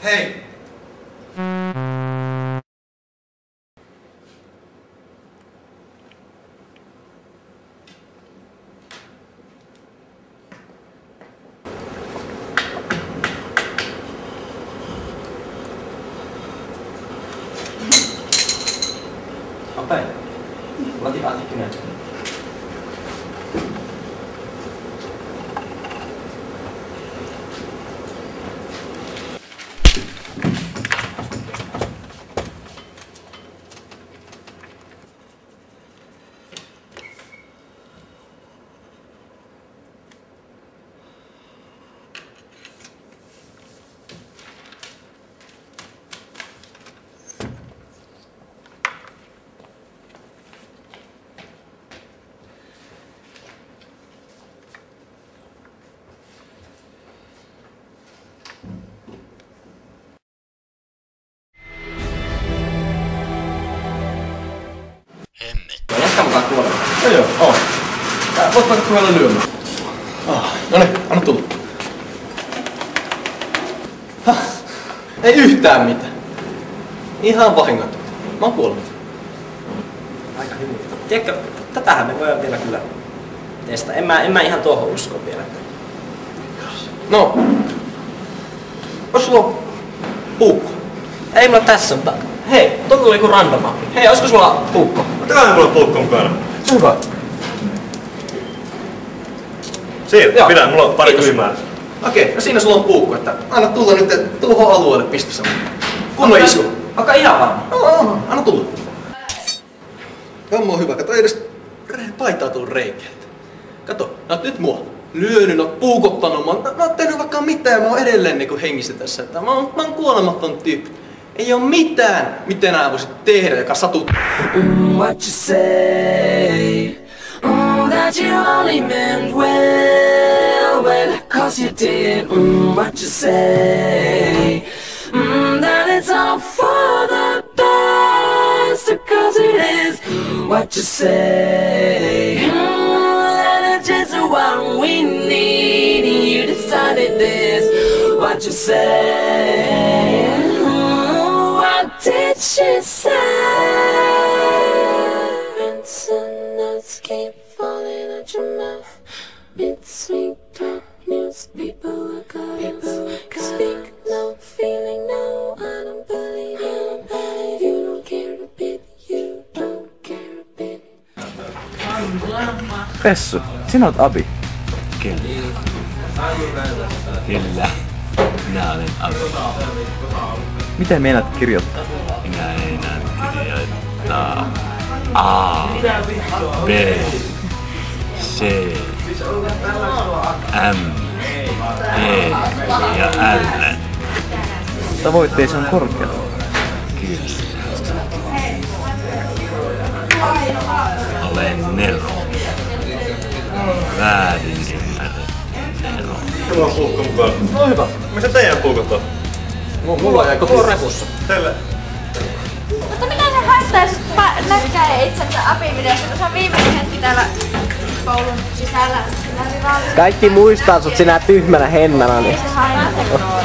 Hei! Apa? Latih-latih gimana? Jatkamukaan tuolla. Joo, on. Voit vaikka tuolla lyömään. Noniin, anna tulla. Ei yhtään mitään. Ihan vahingot. Mä oon kuollut. Aika hyvin. Tiedätkö, tätähän me voidaan vielä kyllä testaa. En mä ihan tuohon usko vielä. No. Ois sulla puukko? Ei mulla tässä, mutta hei, tuolla oli joku random appi. Hei, olisiko sulla puukko? Ottakaa mulla puukko mukana. Hyvä. Siinä, pidä, mulla on pari kysymää. Okei, no siinä sulla on puukko, että anna tulla nyt tuohon alueelle, pistä se. Kunnon isku. Onko ihan varma? Anna tulla. Vamma on hyvä, kato ei edes paitaa tullut reikeiltä. Kato, nää oot nyt mua lyönyt, nää oot puukottanut, mä oon tehnyt vaikka mitään ja mä oon edelleen niinku hengissä tässä. Että mä oon kuolematon tyyppi. Ei oo mitään, mitä nää voisit tehdä, joka satut. What you say? That you only meant well, well, 'cause you did. What you say? That it's all for the best, 'cause it is. What you say? That it's just what we need, and you decided this. What you say? What did she say? Rinse and nuts keep falling out your mouth. Mid-sweet talk news, people look at us. Can speak, no feeling, no, I don't believe you. You don't care a bit, you don't care a bit. Pessu, sinä oot Abi. Kyllä. Kyllä. Minä olen Abi. Miten meinaat kirjoittaa? Minä enää kirjoittaa A, B, C, M, E ja L. Tavoitteesi on korkealla. Kyllä. Olen Nero. Väärin ymmärretty Nero. Mulla on puukko mukana. No hyvä. Missä teidän puukot on? Mulla jäi kotiin. Repussa. Teille. Mutta mitä se haittaa, jos näkee itsensä Abi-videossa, kun se on viimeinen hetki täällä koulun sisällä. Kaikki muistaa sut sinä tyhmänä hennana, niin Ei se haittaa.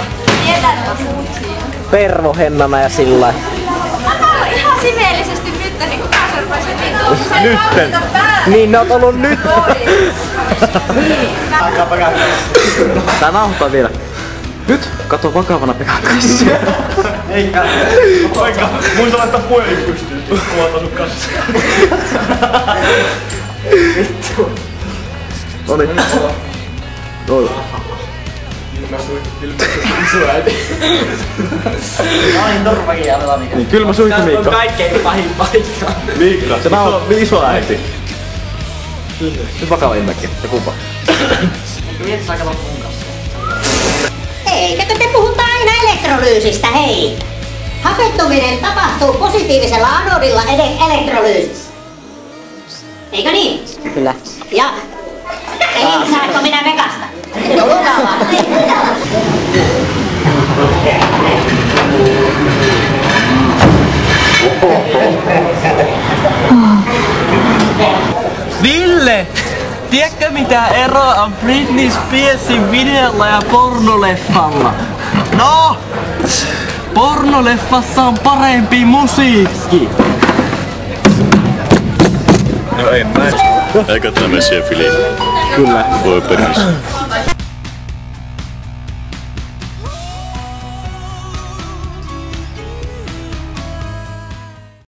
Tiedän, että on muut siinä. Pervo hennana ja sillä. Anna olla ihan siveellisesti nyt, niin kukaan se rupesi vittuun. Nytten. Niin ne oot ollut nyt. Tää nauhoittaa vielä. Nyt kato vakavana Pekan kanssa. Eikä. Vaikka muista laittaa puhelin pystyyn. Mulla on asut kanssa. Vittu. Noniin. Noin. Aina turvakin jäljellä mikä. Niin, kylmä suihku Miikka. Tää on kaikkein pahin paikka. Miikka, se on isoäiti. Nyt vakava ilmekin, ja kumpa. Mietis aika loppuun kanssa. Eikö te puhuta aina elektrolyysistä, hei? Hapettuminen tapahtuu positiivisella anodilla elektrolyysissä. Eikö niin? Kyllä. Ja. Eli saanko minä Vegasta? Tulkaa vaan. Ville! Tiedätkö mitä eroa on Britney Spearsin videolla ja pornoleffalla? No! Pornoleffassa on parempi musiikki. No en mä. Eikö tämä Monsieur Philippe? Kyllä. Voi peristä.